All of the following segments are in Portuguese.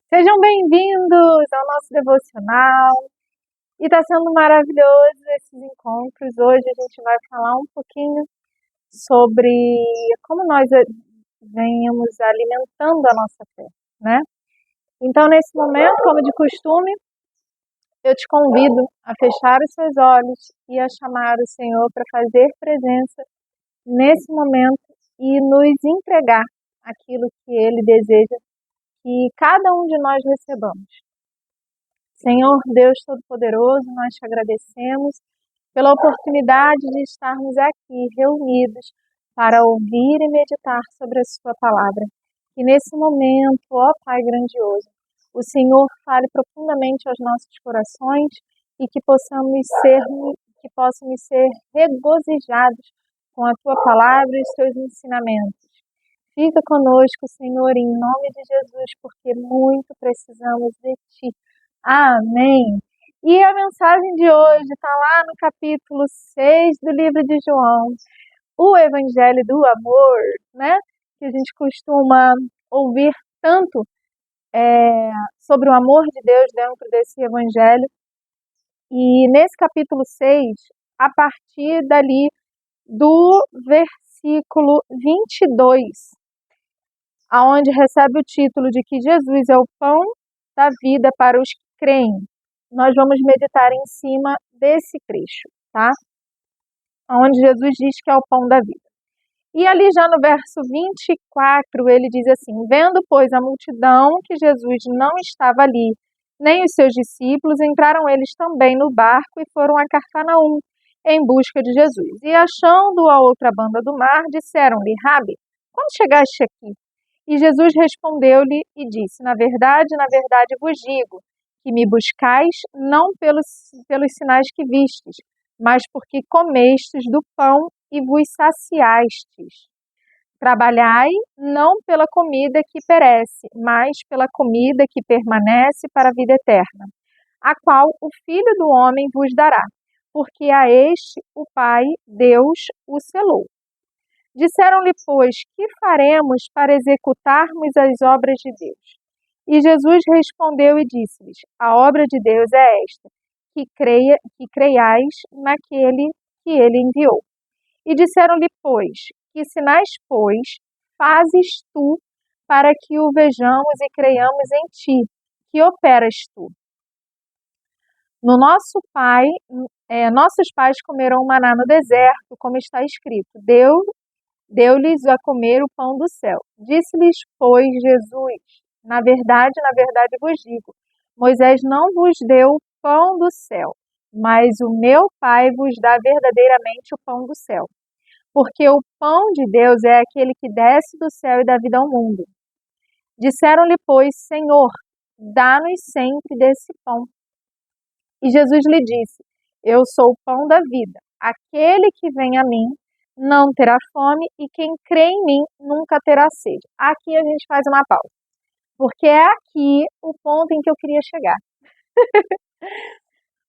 Sejam bem-vindos ao nosso devocional. E está sendo maravilhoso esses encontros. Hoje a gente vai falar um pouquinho sobre como nós venhamos alimentando a nossa fé, né? Então, nesse momento, como de costume, eu te convido a fechar os seus olhos e a chamar o Senhor para fazer presença nesse momento e nos entregar aquilo que Ele deseja que cada um de nós recebamos. Senhor Deus Todo-Poderoso, nós te agradecemos pela oportunidade de estarmos aqui reunidos para ouvir e meditar sobre a sua palavra. Que nesse momento, ó Pai grandioso, o Senhor fale profundamente aos nossos corações e que possam ser regozijados com a tua palavra e os teus ensinamentos. Fica conosco, Senhor, em nome de Jesus, porque muito precisamos de ti. Amém. E a mensagem de hoje está lá no capítulo 6 do livro de João, o Evangelho do Amor, né? Que a gente costuma ouvir tanto sobre o amor de Deus dentro desse Evangelho. E nesse capítulo 6, a partir dali do versículo 22, aonde recebe o título de que Jesus é o pão da vida para os que creem. Nós vamos meditar em cima desse trecho, tá? Onde Jesus diz que é o pão da vida. E ali já no verso 24, ele diz assim: vendo, pois, a multidão que Jesus não estava ali, nem os seus discípulos, entraram eles também no barco e foram a Cafarnaum em busca de Jesus. E achando-o à outra banda do mar, disseram-lhe: Rabi, quando chegaste aqui? E Jesus respondeu-lhe e disse: na verdade vos digo, que me buscais não pelos sinais que vistes, mas porque comestes do pão e vos saciastes. Trabalhai não pela comida que perece, mas pela comida que permanece para a vida eterna, a qual o Filho do Homem vos dará, porque a este o Pai, Deus, o selou. Disseram-lhe, pois, que faremos para executarmos as obras de Deus? E Jesus respondeu e disse-lhes: a obra de Deus é esta, que creiais naquele que ele enviou. E disseram-lhe, pois, que sinais, pois, fazes tu para que o vejamos e creiamos em ti? Que operas tu? Nossos pais comeram maná no deserto, como está escrito: deu-lhes a comer o pão do céu. Disse-lhes, pois, Jesus: na verdade vos digo, Moisés não vos deu o pão do céu, mas o meu Pai vos dá verdadeiramente o pão do céu. Porque o pão de Deus é aquele que desce do céu e dá vida ao mundo. Disseram-lhe, pois, Senhor, dá-nos sempre desse pão. E Jesus lhe disse: eu sou o pão da vida. Aquele que vem a mim não terá fome, e quem crê em mim nunca terá sede. Aqui a gente faz uma pausa, porque é aqui o ponto em que eu queria chegar.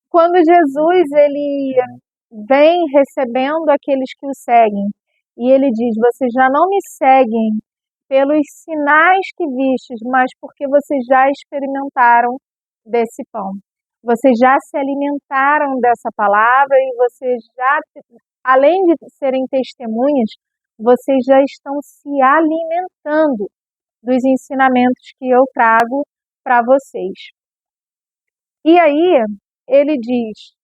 Quando Jesus ele vem recebendo aqueles que o seguem, e ele diz: vocês já não me seguem pelos sinais que vistes, mas porque vocês já experimentaram desse pão. Vocês já se alimentaram dessa palavra e vocês já, além de serem testemunhas, vocês já estão se alimentando dos ensinamentos que eu trago para vocês. E aí, ele diz,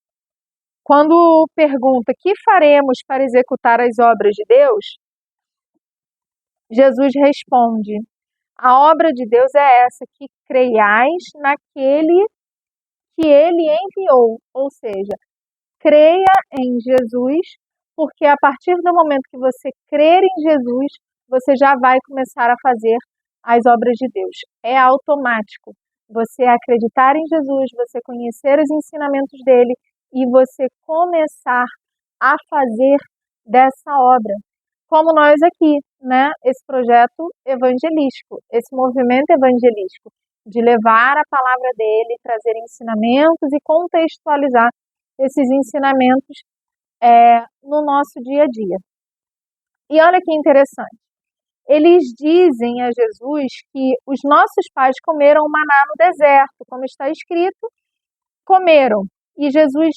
quando pergunta: que faremos para executar as obras de Deus? Jesus responde: a obra de Deus é essa, que creiais naquele que ele enviou, ou seja, creia em Jesus, porque a partir do momento que você crer em Jesus, você já vai começar a fazer as obras de Deus. É automático. Você acreditar em Jesus, você conhecer os ensinamentos dele e você começar a fazer dessa obra. Como nós aqui, né? Esse projeto evangelístico, esse movimento evangelístico, de levar a palavra dele, trazer ensinamentos e contextualizar esses ensinamentos no nosso dia a dia. E olha que interessante, eles dizem a Jesus que os nossos pais comeram maná no deserto, como está escrito, comeram. E Jesus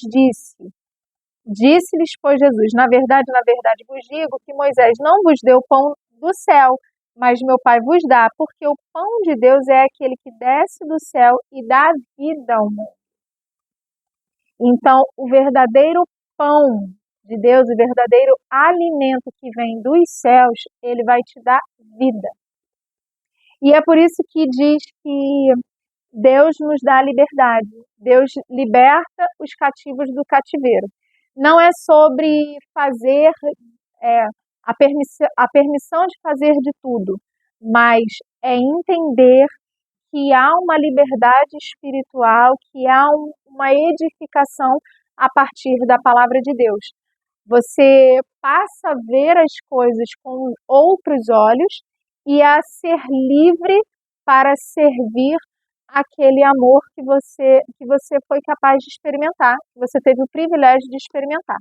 disse-lhes, pois Jesus, na verdade vos digo que Moisés não vos deu pão do céu, mas meu Pai vos dá, porque o pão de Deus é aquele que desce do céu e dá vida ao mundo. Então, o verdadeiro pão de Deus, o verdadeiro alimento que vem dos céus, ele vai te dar vida. E é por isso que diz que Deus nos dá liberdade. Deus liberta os cativos do cativeiro. Não é sobre fazer a permissão de fazer de tudo, mas é entender que há uma liberdade espiritual, que há uma edificação a partir da palavra de Deus. Você passa a ver as coisas com outros olhos e a ser livre para servir aquele amor que você foi capaz de experimentar, que você teve o privilégio de experimentar.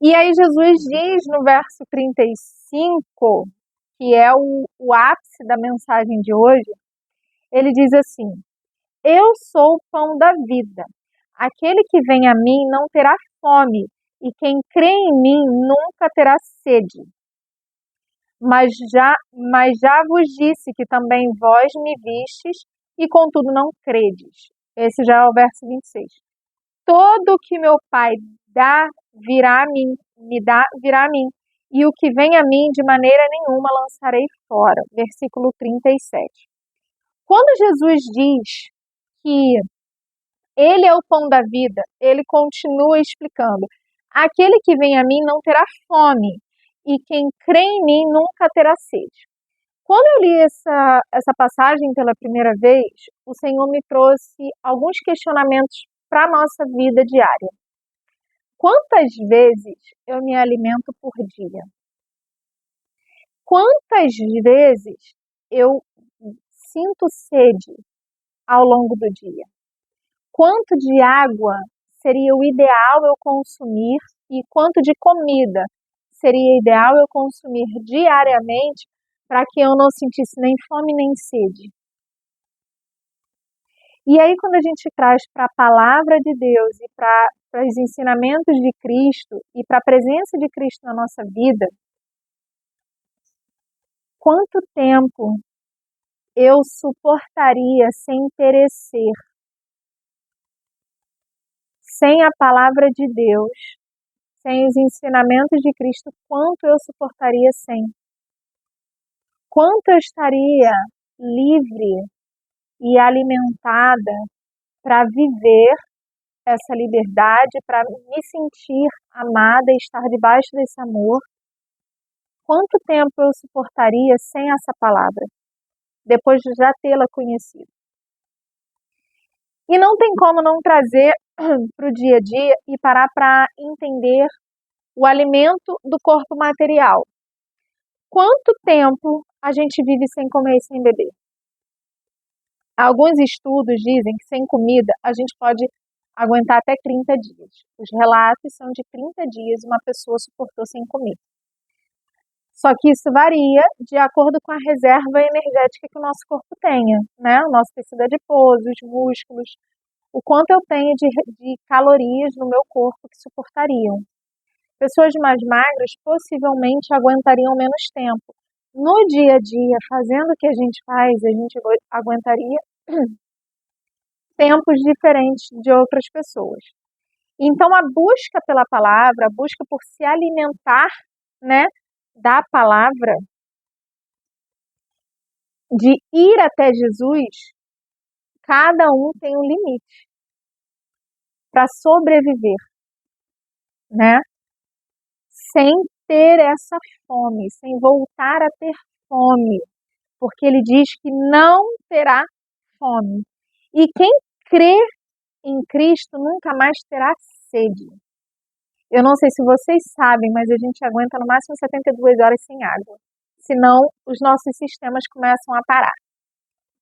E aí Jesus diz no verso 35, que é o ápice da mensagem de hoje, ele diz assim: eu sou o pão da vida. Aquele que vem a mim não terá fome, e quem crê em mim nunca terá sede. Mas já vos disse que também vós me vistes, e contudo não credes. Esse já é o verso 26. Todo o que meu Pai dá virá a mim, virá a mim, e o que vem a mim de maneira nenhuma lançarei fora. Versículo 37. Quando Jesus diz que ele é o pão da vida, ele continua explicando: aquele que vem a mim não terá fome, e quem crê em mim nunca terá sede. Quando eu li essa passagem pela primeira vez, o Senhor me trouxe alguns questionamentos para a nossa vida diária. Quantas vezes eu me alimento por dia? Quantas vezes eu sinto sede ao longo do dia? Quanto de água seria o ideal eu consumir e quanto de comida seria ideal eu consumir diariamente para que eu não sentisse nem fome nem sede? E aí, quando a gente traz para a palavra de Deus e para os ensinamentos de Cristo e para a presença de Cristo na nossa vida, quanto tempo eu suportaria sem perecer, sem a palavra de Deus, sem os ensinamentos de Cristo, quanto eu suportaria sem? Quanto eu estaria livre e alimentada para viver essa liberdade, para me sentir amada e estar debaixo desse amor? Quanto tempo eu suportaria sem essa palavra, depois de já tê-la conhecido? E não tem como não trazer para o dia a dia e parar para entender o alimento do corpo material. Quanto tempo a gente vive sem comer e sem beber? Alguns estudos dizem que sem comida a gente pode aguentar até 30 dias. Os relatos são de 30 dias uma pessoa suportou sem comer. Só que isso varia de acordo com a reserva energética que o nosso corpo tenha, né? O nosso tecido adiposo, os músculos, o quanto eu tenho de calorias no meu corpo que suportariam. Pessoas mais magras possivelmente aguentariam menos tempo. No dia a dia, fazendo o que a gente faz, a gente aguentaria tempos diferentes de outras pessoas. Então, a busca pela palavra, a busca por se alimentar, né, da palavra, de ir até Jesus, cada um tem um limite para sobreviver, né? Sem ter essa fome, sem voltar a ter fome, porque ele diz que não terá fome. E quem crê em Cristo nunca mais terá sede. Eu não sei se vocês sabem, mas a gente aguenta no máximo 72 horas sem água. Senão, os nossos sistemas começam a parar.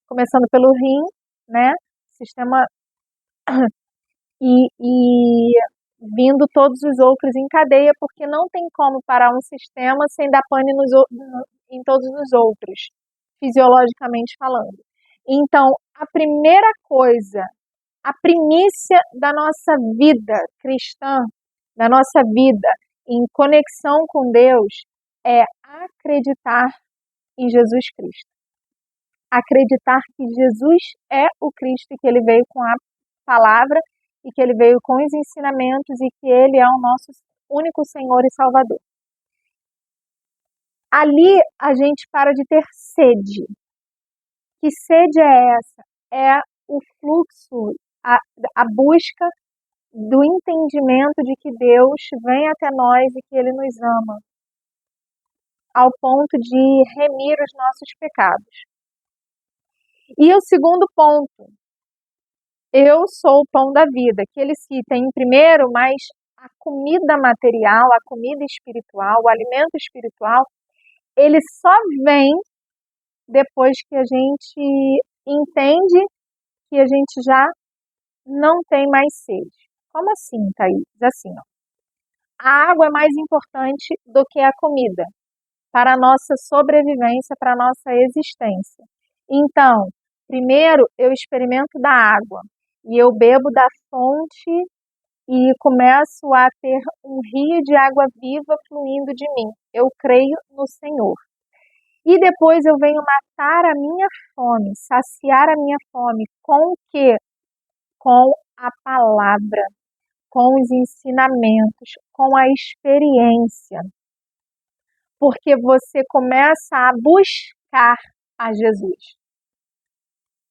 Começando pelo rim, né? Sistema e vindo todos os outros em cadeia, porque não tem como parar um sistema sem dar pane em todos os outros, fisiologicamente falando. Então, a primeira coisa, a primícia da nossa vida cristã, da nossa vida em conexão com Deus, é acreditar em Jesus Cristo. Acreditar que Jesus é o Cristo e que ele veio com a palavra e que ele veio com os ensinamentos e que ele é o nosso único Senhor e Salvador. Ali a gente para de ter sede. Que sede é essa? É o fluxo, a busca do entendimento de que Deus vem até nós e que ele nos ama, ao ponto de remir os nossos pecados. E o segundo ponto, eu sou o pão da vida, que ele cita em primeiro, mas a comida material, a comida espiritual, o alimento espiritual, ele só vem depois que a gente entende que a gente já não tem mais sede. Como assim, Thaís? Assim, ó. A água é mais importante do que a comida para a nossa sobrevivência, para a nossa existência. Então, primeiro eu experimento da água e eu bebo da fonte e começo a ter um rio de água viva fluindo de mim. Eu creio no Senhor. E depois eu venho matar a minha fome, saciar a minha fome com o quê? Com a palavra, com os ensinamentos, com a experiência. Porque você começa a buscar a Jesus.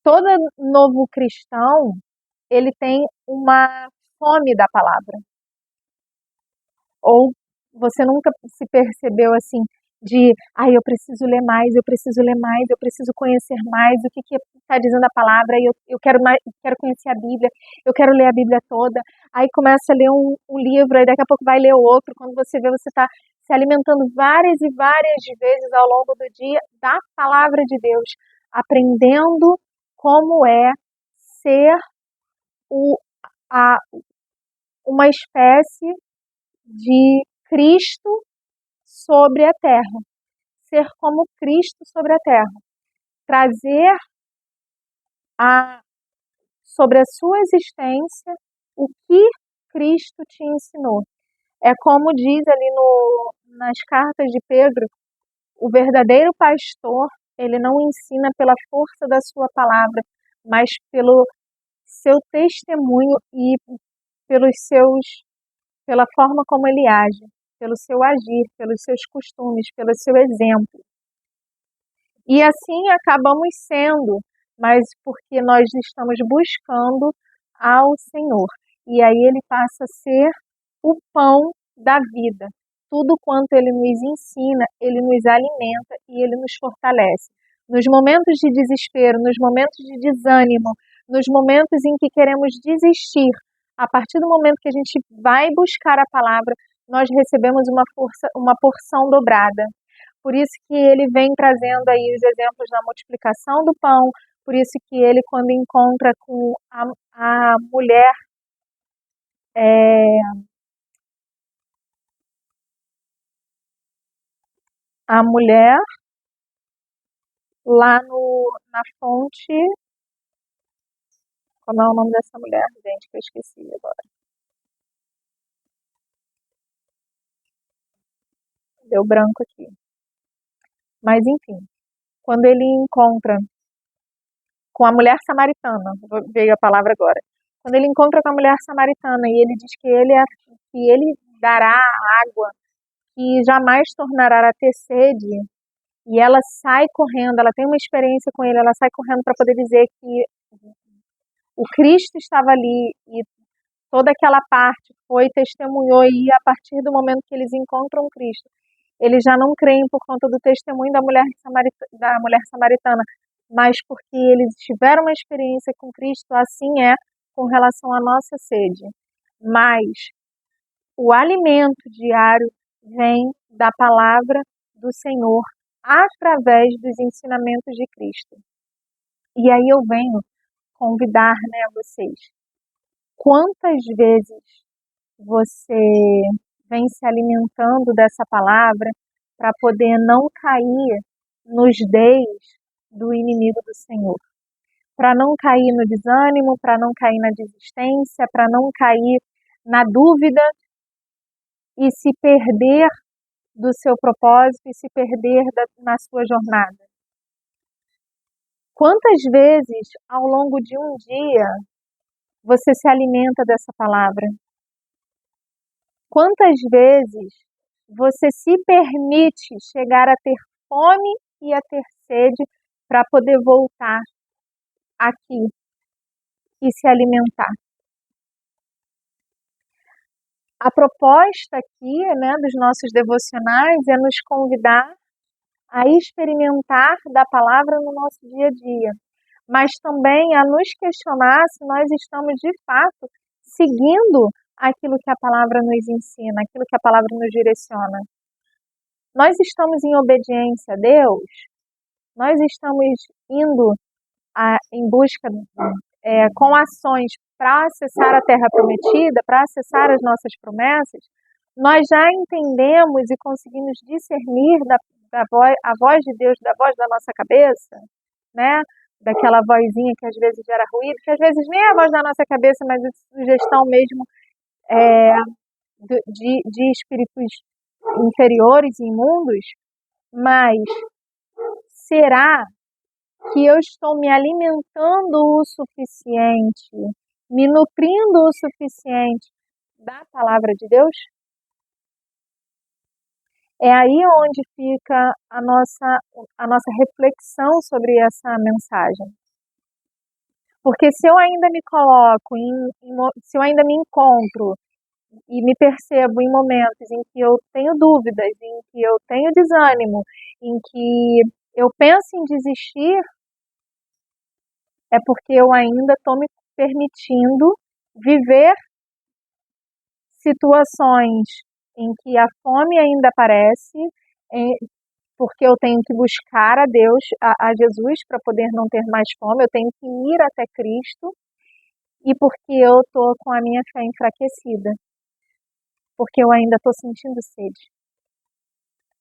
Todo novo cristão, ele tem uma fome da palavra. Ou você nunca se percebeu assim, eu preciso ler mais, eu preciso ler mais, eu preciso conhecer mais o que está dizendo a palavra, eu quero conhecer a Bíblia, eu quero ler a Bíblia toda, aí começa a ler um livro, aí daqui a pouco vai ler outro, quando você vê, você está se alimentando várias e várias vezes ao longo do dia da palavra de Deus, aprendendo como é ser uma espécie de Cristo sobre a terra, ser como Cristo sobre a terra, trazer sobre a sua existência o que Cristo te ensinou. É como diz ali nas cartas de Pedro, o verdadeiro pastor, ele não ensina pela força da sua palavra, mas pelo seu testemunho e pela forma como ele age, pelo seu agir, pelos seus costumes, pelo seu exemplo. E assim acabamos sendo, mas porque nós estamos buscando ao Senhor. E aí ele passa a ser o pão da vida. Tudo quanto ele nos ensina, ele nos alimenta e ele nos fortalece. Nos momentos de desespero, nos momentos de desânimo, nos momentos em que queremos desistir, a partir do momento que a gente vai buscar a palavra, nós recebemos uma porção dobrada. Por isso que ele vem trazendo aí os exemplos da multiplicação do pão, por isso que ele, quando encontra com a mulher, lá na fonte, como é o nome dessa mulher, gente, que eu esqueci agora. Deu branco aqui. Mas enfim, quando ele encontra com a mulher samaritana, veio a palavra agora. Quando ele encontra com a mulher samaritana e ele diz que ele dará água que jamais tornará a ter sede, e ela sai correndo, ela tem uma experiência com ele, ela sai correndo para poder dizer que o Cristo estava ali e toda aquela parte testemunhou, e a partir do momento que eles encontram Cristo, eles já não creem por conta do testemunho da mulher samaritana, mas porque eles tiveram uma experiência com Cristo, assim é com relação à nossa sede. Mas o alimento diário vem da palavra do Senhor através dos ensinamentos de Cristo. E aí eu venho convidar, vocês. Quantas vezes você vem se alimentando dessa palavra para poder não cair nos deis do inimigo do Senhor. Para não cair no desânimo, para não cair na desistência, para não cair na dúvida e se perder do seu propósito e se perder na sua jornada. Quantas vezes ao longo de um dia você se alimenta dessa palavra? Quantas vezes você se permite chegar a ter fome e a ter sede para poder voltar aqui e se alimentar? A proposta aqui, dos nossos devocionais é nos convidar a experimentar da palavra no nosso dia a dia, mas também a nos questionar se nós estamos de fato seguindo aquilo que a palavra nos ensina, aquilo que a palavra nos direciona. Nós estamos em obediência a Deus? Nós estamos indo em busca com ações para acessar a terra prometida, para acessar as nossas promessas? Nós já entendemos e conseguimos discernir a voz de Deus da voz da nossa cabeça, né? Daquela vozinha que às vezes gera ruído, que às vezes nem é a voz da nossa cabeça, mas é sugestão mesmo de espíritos inferiores e imundos. Mas será que eu estou me alimentando o suficiente, me nutrindo o suficiente da palavra de Deus? É aí onde fica a nossa reflexão sobre essa mensagem. Porque se eu ainda me coloco, se eu ainda me encontro e me percebo em momentos em que eu tenho dúvidas, em que eu tenho desânimo, em que eu penso em desistir, é porque eu ainda estou me permitindo viver situações em que a fome ainda aparece, porque eu tenho que buscar a Deus, a Jesus, para poder não ter mais fome, eu tenho que ir até Cristo, e porque eu estou com a minha fé enfraquecida, porque eu ainda estou sentindo sede.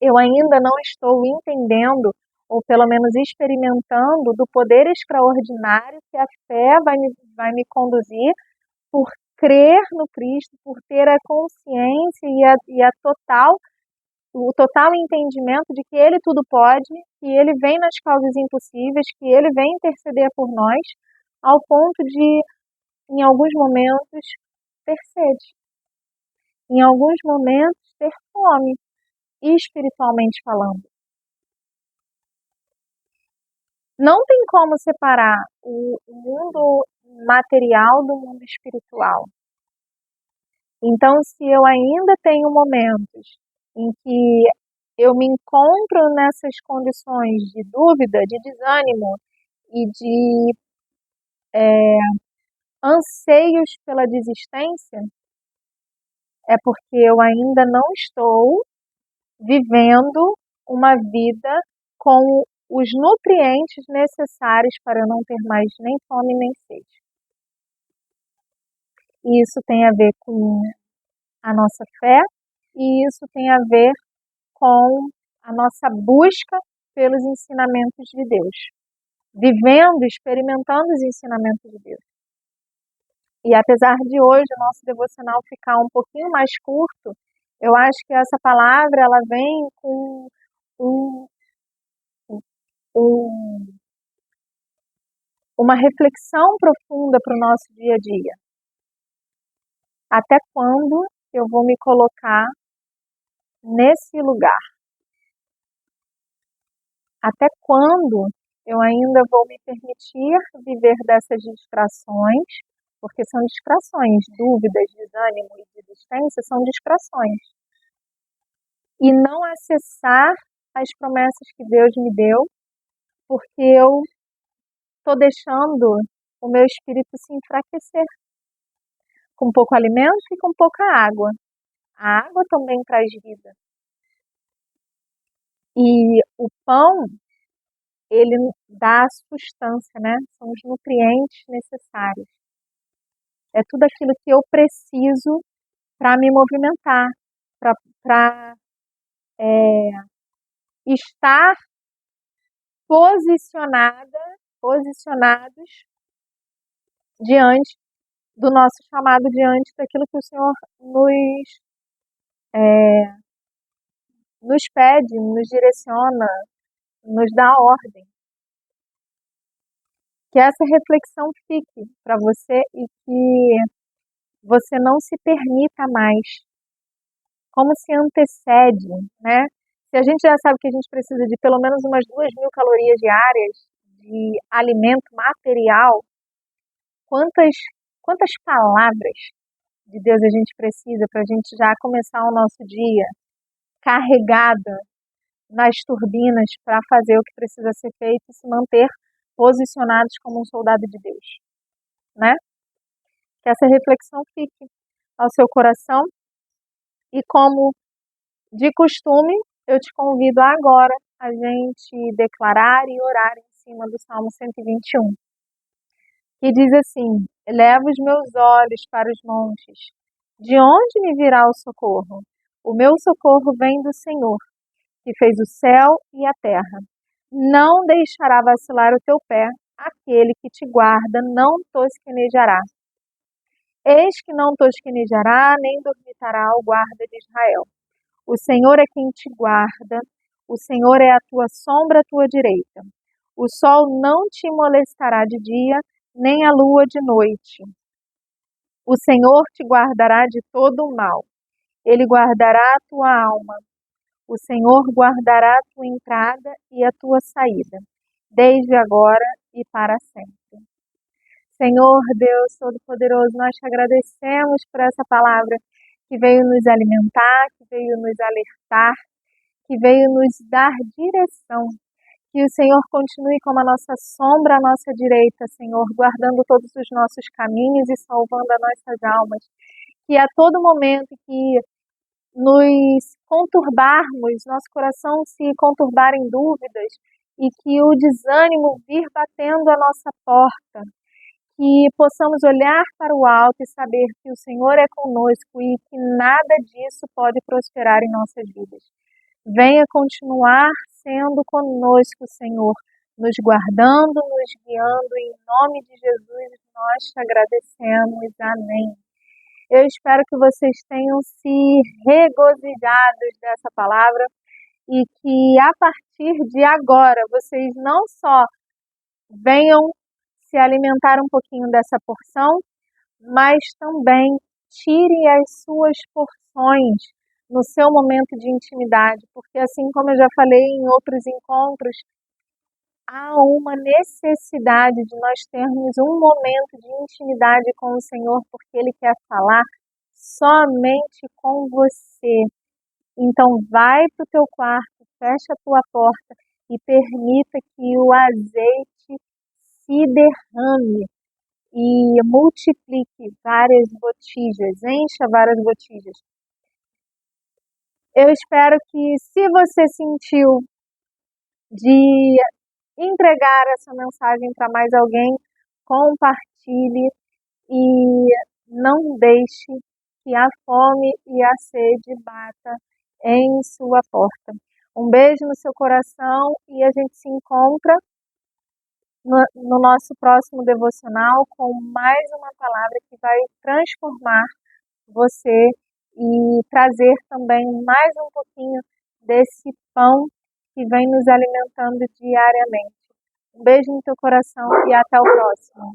Eu ainda não estou entendendo, ou pelo menos experimentando, do poder extraordinário que a fé vai me conduzir por crer no Cristo, por ter a consciência e o total entendimento de que Ele tudo pode, que Ele vem nas causas impossíveis, que Ele vem interceder por nós, ao ponto de, em alguns momentos, ter sede. Em alguns momentos, ter fome, espiritualmente falando. Não tem como separar o mundo material do mundo espiritual. Então, se eu ainda tenho momentos em que eu me encontro nessas condições de dúvida, de desânimo e de anseios pela desistência, é porque eu ainda não estou vivendo uma vida com os nutrientes necessários para eu não ter mais nem fome nem sede. E isso tem a ver com a nossa fé e isso tem a ver com a nossa busca pelos ensinamentos de Deus. Vivendo, experimentando os ensinamentos de Deus. E apesar de hoje o nosso devocional ficar um pouquinho mais curto, eu acho que essa palavra ela vem com uma reflexão profunda para o nosso dia a dia. Até quando eu vou me colocar nesse lugar? Até quando eu ainda vou me permitir viver dessas distrações? Porque são distrações, dúvidas, desânimo e desistência são distrações. E não acessar as promessas que Deus me deu, porque eu estou deixando o meu espírito se enfraquecer. Com pouco alimento e com pouca água. A água também traz vida. E o pão, ele dá a sustância, né? São os nutrientes necessários. É tudo aquilo que eu preciso para me movimentar, para estar posicionados diante do nosso chamado, diante daquilo que o Senhor nos pede, nos direciona, nos dá ordem. Que essa reflexão fique para você e que você não se permita mais. Como se antecede, né? Se a gente já sabe que a gente precisa de pelo menos umas 2.000 calorias diárias de alimento material, quantas palavras de Deus a gente precisa para a gente já começar o nosso dia carregada nas turbinas para fazer o que precisa ser feito e se manter posicionados como um soldado de Deus, né? Que essa reflexão fique ao seu coração e, como de costume, eu te convido agora a gente declarar e orar em cima do Salmo 121, que diz assim: eleva os meus olhos para os montes, de onde me virá o socorro? O meu socorro vem do Senhor, que fez o céu e a terra. Não deixará vacilar o teu pé, aquele que te guarda não tosquenejará. Eis que não tosquenejará, nem dormitará o guarda de Israel. O Senhor é quem te guarda, o Senhor é a tua sombra à tua direita. O sol não te molestará de dia, nem a lua de noite. O Senhor te guardará de todo o mal. Ele guardará a tua alma. O Senhor guardará a tua entrada e a tua saída, desde agora e para sempre. Senhor Deus Todo-Poderoso, nós te agradecemos por essa palavra que veio nos alimentar, que veio nos alertar, que veio nos dar direção. Que o Senhor continue como a nossa sombra à nossa direita, Senhor, guardando todos os nossos caminhos e salvando as nossas almas. Que a todo momento que nos conturbarmos, nosso coração se conturbar em dúvidas e que o desânimo vir batendo a nossa porta, que possamos olhar para o alto e saber que o Senhor é conosco e que nada disso pode prosperar em nossas vidas. Venha continuar sendo conosco, Senhor, nos guardando, nos guiando. Em nome de Jesus, nós te agradecemos. Amém. Eu espero que vocês tenham se regozijado dessa palavra e que a partir de agora vocês não só venham se alimentar um pouquinho dessa porção, mas também tirem as suas porções no seu momento de intimidade, porque assim como eu já falei em outros encontros, há uma necessidade de nós termos um momento de intimidade com o Senhor, porque Ele quer falar somente com você. Então vai para o teu quarto, fecha a tua porta e permita que o azeite se derrame e multiplique várias botijas, encha várias botijas. Eu espero que, se você sentiu de entregar essa mensagem para mais alguém, compartilhe e não deixe que a fome e a sede bata em sua porta. Um beijo no seu coração e a gente se encontra no nosso próximo devocional com mais uma palavra que vai transformar você e trazer também mais um pouquinho desse pão que vem nos alimentando diariamente. Um beijo no teu coração e até o próximo.